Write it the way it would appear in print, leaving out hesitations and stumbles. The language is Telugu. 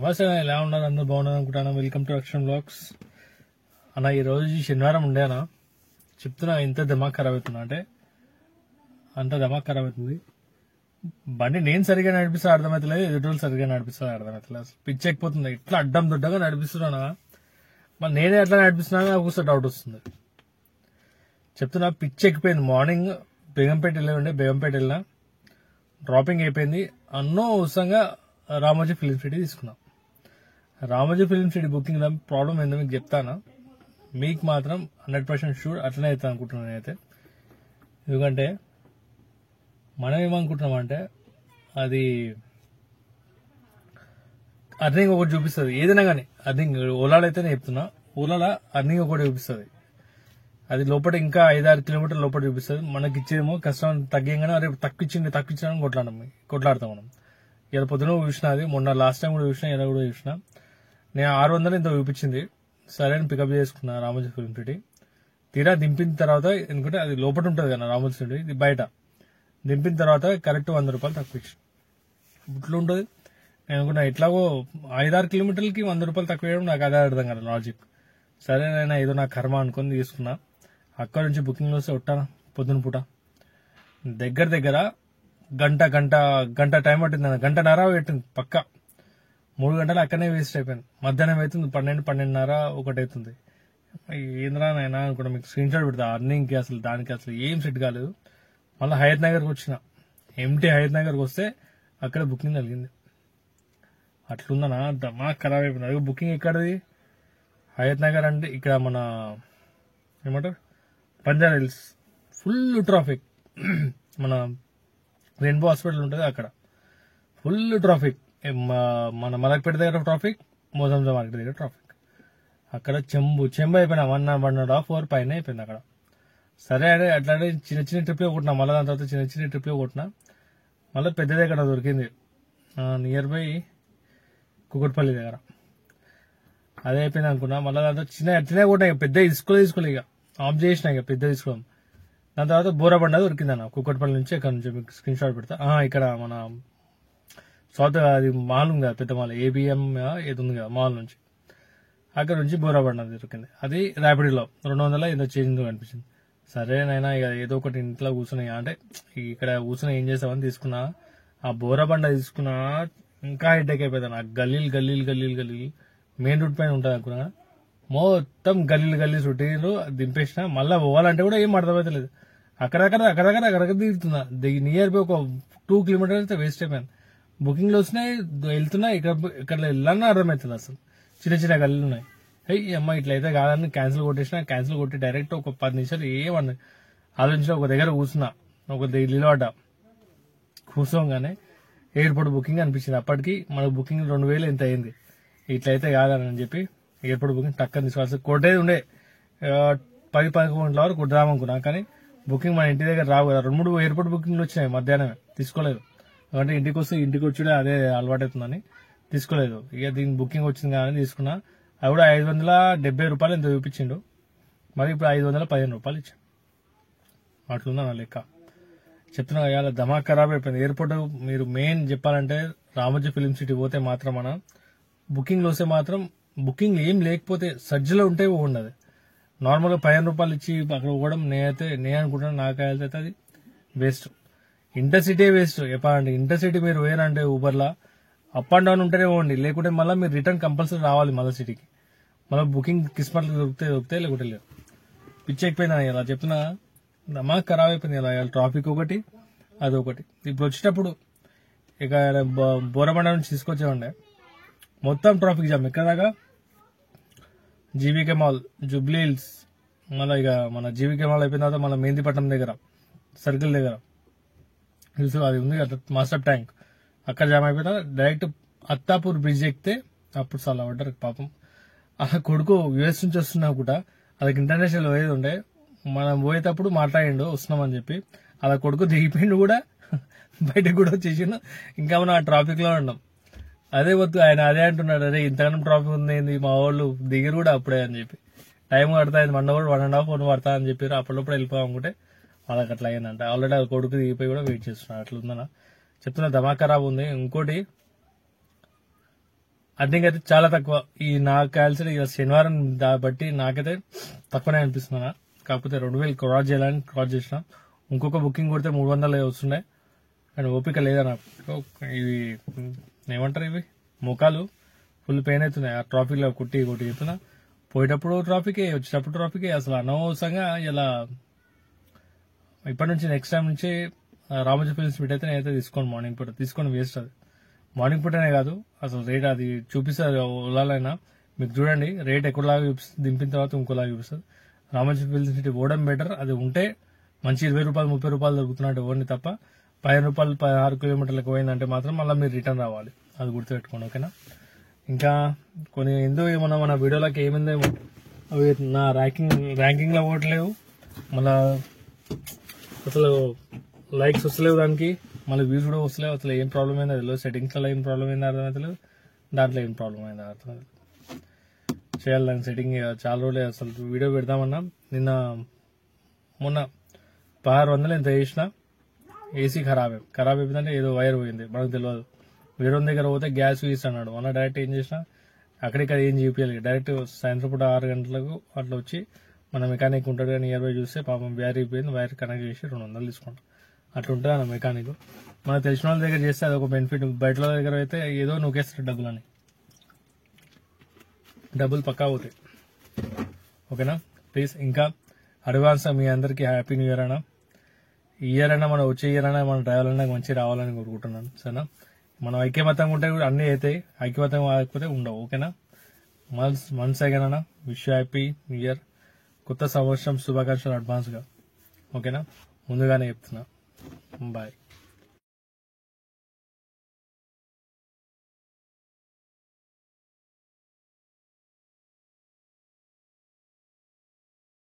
నమస్తే, ఎలా ఉన్నారు? అందరూ బాగున్నారు అనుకుంటాను. Welcome to action blogs. అన్న ఈరోజు శనివారం ఉండేనా చెప్తున్నా, ఇంత దిమాగ్ ఖరాబ్ అవుతున్నా అంటే అంత దిమాగ్ ఖరాబ్ అవుతుంది. బండి నేను సరిగా నడిపిస్తా అర్థమవుతలేదు, ఎదుటి సరిగా నడిపిస్తా అర్థమవుతలేదు. అసలు పిచ్చి ఎక్కిపోతుంది. ఇట్లా అడ్డం దొడ్డగా నడిపిస్తున్నా, మరి నేనే ఎట్లా నడిపిస్తున్నా నాకు డౌట్ వస్తుంది. చెప్తున్నా, పిచ్చి ఎక్కిపోయింది. మార్నింగ్ బేగంపేట వెళ్ళినా డ్రాపింగ్ అయిపోయింది. అన్నో ఉత్సంగా రామోజీ ఫిలిం సిటీ తీసుకున్నాం. Ramoji film city booking problem ఏందో మీకు చెప్తానా. మీకు మాత్రం 100% షూర్ అట్లనే అవుతా అనుకుంటున్నాను నేనైతే. ఎందుకంటే మనం ఏమనుకుంటున్నాం అంటే అది అర్నింగ్ ఒకటి చూపిస్తుంది ఏదైనా కానీ. అర్నింగ్ ఓలాలో అయితే నేను చెప్తున్నా, ఓలాలో అర్నింగ్ ఒకటి చూపిస్తుంది. అది లోపల ఇంకా 5-6 కిలోమీటర్ల లోపల చూపిస్తుంది. మనకి ఇచ్చేమో కష్టం తగ్గగానే రేపు తక్కువ కొట్లాడతాం మనం. ఇలా పొద్దున చూసిన, అది మొన్న లాస్ట్ టైం కూడా చూసిన, ఇలా కూడా చూసిన. నేను 600 ఇంత చూపించింది. సరే అని పికప్ చేసుకున్నా రామోజీ ఫిలిం సిటీ. తీరా దింపిన తర్వాత, ఎందుకంటే అది లోపల ఉంటుంది కదా రామోజీ సిటీ, ఇది బయట. దింపిన తర్వాత కరెక్ట్ 100 రూపాయలు తక్కువ ఇచ్చి ఇట్లా ఉంటుంది. నేను అనుకున్నా ఎట్లాగో 5-6 కిలోమీటర్లకి 100 రూపాయలు తక్కువ వేయడం నాకు అదే అర్థం కదా లాజిక్. సరే నేను ఏదో నా కర్మ అనుకుని తీసుకున్నా. అక్కడ నుంచి బుకింగ్ వస్తే ఉంటాను పొద్దున పూట. దగ్గర గంట టైం పట్టింది. గంటన్నర పెట్టింది పక్క. 3 గంటలు అక్కడనే వేస్ట్ అయిపోయింది. మధ్యాహ్నం అవుతుంది 12:30 అవుతుంది. ఏంద్రా నైనా అనుకుంటా, మీకు స్క్రీన్ షాట్ పెడతా. అర్నింగ్కి దానికి అసలు ఏం సెట్ కాలేదు. మళ్ళీ హయత్ నగర్కి వచ్చిన. ఎంటీ హయత్ నగర్కి వస్తే అక్కడ బుకింగ్ కలిగింది. అట్లుందనా, దమాగ్ ఖరాబ్ అయిపోయింది. అది బుకింగ్ ఎక్కడది? హయత్ నగర్ అంటే ఇక్కడ మన ఏమంటారు బంజారా హిల్స్. Full traffic. మన రెయిన్బో హాస్పిటల్ ఉంటుంది అక్కడ ఫుల్ ట్రాఫిక్. మన మలక్పేట దగ్గర ట్రాఫిక్, మోజంజా మార్కెట్ దగ్గర ట్రాఫిక్. అక్కడ చెంబు అయిపోయినా 1.5 అవర్ పైన అయిపోయింది అక్కడ. సరే అదే అట్లానే చిన్న ట్రిప్లో కొట్టినా. మళ్ళీ దాని తర్వాత చిన్న ట్రిప్లో కొట్టినా. మళ్ళీ పెద్దది ఇక్కడ దొరికింది నియర్ బై కుకట్పల్లి దగ్గర. అదే అయిపోయింది అనుకున్నా. మళ్ళీ దాంతో చిన్న కొట్టినా. ఇక పెద్ద తీసుకోలే ఇక ఆఫ్ చేసిన. ఇక పెద్ద తీసుకోవడం. దాని తర్వాత బోరాబండ దొరికింది అన్న కుకట్పల్లి నుంచి. ఇక్కడ నుంచి మీకు స్క్రీన్ షాట్ పెడతా. ఇక్కడ మన సౌత్ అది మాల్ ఉంది కదా, పెద్ద మాల్, ఏబిఎం ఏది ఉంది కదా మాల్ నుంచి. అక్కడ నుంచి బోరాబండ దొరికింది. అది ర్యాపిడోలో 200 ఏదో చేంజ్ కనిపించింది. సరే నైనా ఇక ఏదో ఒకటి ఇంట్లో కూర్చున్నాయి అంటే ఇక్కడ కూర్చుని ఏం చేసామని తీసుకున్నా. ఆ బోరాబండ తీసుకున్నా, ఇంకా హెడ్ఏక్ అయిపోయింది. ఆ గల్లీలు మెయిన్ రూట్ పైన ఉంటుంది అనుకున్నా. మొత్తం గల్లీలు చుట్టీలు దింపేసిన. మళ్ళీ పోవాలంటే కూడా ఏం అర్థమవుతలేదు. అక్కడక్కడ దిగుతున్నా. నియర్ బై ఒక 2 కిలోమీటర్స్ అయితే వేస్ట్ అయిపోయాను. బుకింగ్లు వచ్చినాయి, వెళ్తున్నా. ఇక్కడ వెళ్ళాలని అర్థమవుతుంది. అసలు చిన్న గల్లీలు ఉన్నాయి. అమ్మ ఇట్లయితే కాదని క్యాన్సిల్ కొట్టి డైరెక్ట్ ఒక 10 నిమిషాలు ఏమన్నా ఆలోచించిన ఒక దగ్గర కూర్చున్నా. ఒక ఢిల్లీలో అడ్డా కూర్చోగానే ఎయిర్పోర్ట్ బుకింగ్ అనిపించింది. అప్పటికి మనకు బుకింగ్ 2000 ఎంత అయింది. ఇట్లయితే కాదని చెప్పి ఎయిర్పోర్ట్ బుకింగ్ టక్కని తీసుకోవాల్సి కొట్టేది ఉండే. 10-11 గంటల వరకు కొట్టదామనుకున్నా. కానీ బుకింగ్ మన ఇంటి దగ్గర రావు కదా. 2-3 ఎయిర్పోర్ట్ బుకింగ్లు వచ్చినాయి మధ్యాహ్నమే. తీసుకోలేదు. అంటే ఇంటికి వచ్చి అదే అలవాటు అవుతుందని తీసుకోలేదు. ఇక దీని బుకింగ్ వచ్చింది కానీ తీసుకున్నా. అది కూడా 570 రూపాయలు ఎంత చూపించిండు. మరి ఇప్పుడు 515 రూపాయలు ఇచ్చాను. అట్లుందా నా లెక్క. చెప్తున్నా ఇవాళ దమాగ్ ఖరాబ్ అయిపోయింది. ఎయిర్పోర్ట్ మీరు మెయిన్ చెప్పాలంటే రామోజీ ఫిలిం సిటీ పోతే మాత్రం మన బుకింగ్లు వస్తే మాత్రం, బుకింగ్ ఏం లేకపోతే సజ్జలో ఉంటే ఉండదు. నార్మల్గా 15 రూపాయలు ఇచ్చి అక్కడ పోవడం నేను అనుకుంటున్నాను. నాకైతే అది వేస్ట్. ఇంటర్సిటీ వేస్ట్ చెప్పాలంటే. ఇంటర్సిటీ మీరు వేరంటే ఊబర్లా అప్ అండ్ డౌన్ ఉంటేనే పోండి. లేకుంటే మళ్ళీ మీరు రిటర్న్ కంపల్సరీ రావాలి మళ్ళీ సిటీకి. మళ్ళీ బుకింగ్ కిస్మట్లు దొరికితే లేకుంటే లేదు. పిచ్చి అయిపోయింది ఇలా చెప్తున్నా. దమాగ్ ఖరాబ్ అయిపోయింది ఇలా. ట్రాఫిక్ ఒకటి, అదొకటి. ఇప్పుడు వచ్చేటప్పుడు ఇక బోరబండ నుంచి తీసుకొచ్చేవండే మొత్తం ట్రాఫిక్ జామ్. ఎక్కడ దాకా జీవీకే మాల్, జూబ్లీ హిల్స్, మళ్ళీ ఇక మన జీవీకే మాల్ అయిపోయిన తర్వాత మన మెహందీపట్నం దగ్గర సర్కిల్ దగ్గర తెలుసు అది ఉంది కదా మాస్టర్ ట్యాంక్, అక్కడ జామ్ అయిపోయినా డైరెక్ట్ అత్తాపూర్ బ్రిడ్జ్ ఎక్కితే అప్పుడు చాలా పడ్డారు పాపం. ఆ కొడుకు యుఎస్ నుంచి వస్తున్నా కూడా వాళ్ళకి ఇంటర్నేషనల్ పోయేది ఉండే, మనం పోయేటప్పుడు మాట్లాడిండు వస్తున్నామని చెప్పి, అలా కొడుకు దిగిపోయిండు కూడా బయటకు కూడా వచ్చేసిండు. ఇంకా మనం ఆ ట్రాఫిక్ లో ఉన్నాం. అదే వద్దు ఆయన అదే అంటున్నాడు, అరే ఇంతగానం ట్రాఫిక్ ఉంది ఏంది, మా వాళ్ళు దిగరు కూడా అప్పుడే అని చెప్పి. టైం పడతా 1.5 పడతా అని చెప్పారు. అప్పటిలోప్పుడు వెళ్ళిపోయాం అనుకుంటే వాళ్ళకి అట్లా అయిందంట. ఆల్రెడీ ఆ కొడుకు దిగిపోయి కూడా వెయిట్ చేస్తున్నాడు. అట్లా ఉందన్న చెప్తున్నా, దమా ఖరాబ్ ఉంది. ఇంకోటి అర్థం అయితే చాలా తక్కువ. ఈ నాకు కలిసి ఇక శనివారం బట్టి నాకైతే తక్కువనే అనిపిస్తున్నా. కాకపోతే 2000 క్రాస్ చేయాలని క్రాస్ చేసిన. ఇంకొక బుకింగ్ కొడితే 300 వస్తుండే, కానీ ఓపిక లేదా నాకు. ఇవి ఏమంటారు, ఇవి ముఖాలు ఫుల్ పెయిన్ అవుతున్నాయి ఆ ట్రాఫిక్ లో కొట్టి చెప్తున్నా. పోయేటప్పుడు ట్రాఫికే, వచ్చేటప్పుడు ట్రాఫికే. అసలు అనవసరంగా ఇలా ఇప్పటి నుంచి నెక్స్ట్ టైం నుంచి రామోజీ ఫిల్మ్స్ మీట్ అయితే నేనైతే తీసుకోను, మార్నింగ్ పూట తీసుకొని వేస్ట్. అది మార్నింగ్ పూటనే కాదు, అసలు రేట్ అది చూపిస్తుంది ఓలాలైనా. మీకు చూడండి రేట్ ఎక్కువలాగా చూపిస్తుంది, దింపిన తర్వాత ఇంకోలాగా చూపిస్తుంది. రామోజీ ఫిల్మ్స్ సిటీ పోవడం బెటర్. అది ఉంటే మంచి 20 రూపాయలు 30 రూపాయలు దొరుకుతున్నట్టు ఓన్లీ తప్ప 15 రూపాయలు 16 కిలోమీటర్లకు పోయిందంటే మాత్రం మళ్ళీ మీరు రిటర్న్ రావాలి. అది గుర్తుపెట్టుకోండి, ఓకేనా. ఇంకా కొన్ని ఎందుకు ఏమన్నా మన వీడియోలకి ఏమైందేమో అవి నా ర్యాంకింగ్ లో పోవట్లేవు, మళ్ళా అసలు లైక్స్ వస్తలేవు దానికి, మళ్ళీ వ్యూస్ కూడా వస్తలేవు. అసలు ఏం ప్రాబ్లం అయిందో తెలియదు. సెట్టింగ్స్ లో ఏం ప్రాబ్లం అయిందో అర్థమవుతలేదు, దాంట్లో ఏం ప్రాబ్లం అయిందో అర్థమవుతుంది. చేయాలి దాని సెట్టింగ్. చాలా రోజులే అసలు వీడియో పెడదామన్నా. మొన్న 1600 ఎంత చేసిన ఏసీ ఖరాబ్ అయిపోయిందంటే ఏదో వైర్ పోయింది, మనకు తెలియదు. వేరే దగ్గర పోతే గ్యాస్ వీస్ అన్నాడు. మొన్న డైరెక్ట్ ఏం చేసిన అక్కడికి ఏం చూపించాలి, డైరెక్ట్ సాయంత్రం పూట 6 గంటలకు అట్లా వచ్చి మన మెకానిక్ ఉంటాడు కానీ నియర్ బై చూస్తే పాపం వైర్ అయిపోయింది, వైర్ కనెక్ట్ చేసి 200 తీసుకుంటాం. అట్లా ఉంటుంది అన్న మెకానిక్. మనకు తెలిసిన వాళ్ళ దగ్గర చేస్తే అదొక బెనిఫిట్. బయట దగ్గర అయితే ఏదో నూకేస్తారు డబ్బులు పక్కా పోతాయి, ఓకేనా. ప్లీజ్ ఇంకా అడ్వాన్స్ మీ అందరికీ హ్యాపీ న్యూ ఇయర్ అన్న. ఈ ఇయర్ అయినా మనం వచ్చే ఇయర్ అయినా మన డ్రైవర్ అయినా మంచి రావాలని కోరుకుంటున్నాను, సరేనా. మనం ఐక్యమతంగా ఉంటే కూడా అన్నీ అవుతాయి, ఐక్యమతం కాకపోతే ఉండవు, ఓకేనా. మంత్స్ అయ్యానన్నా విష్ హ్యాపీ న్యూ ఇయర్, కొత్త సంవత్సరం శుభాకాంక్షలు అడ్వాన్స్గా, ఓకేనా. ముందుగానే చెప్తున్నా. బాయ్.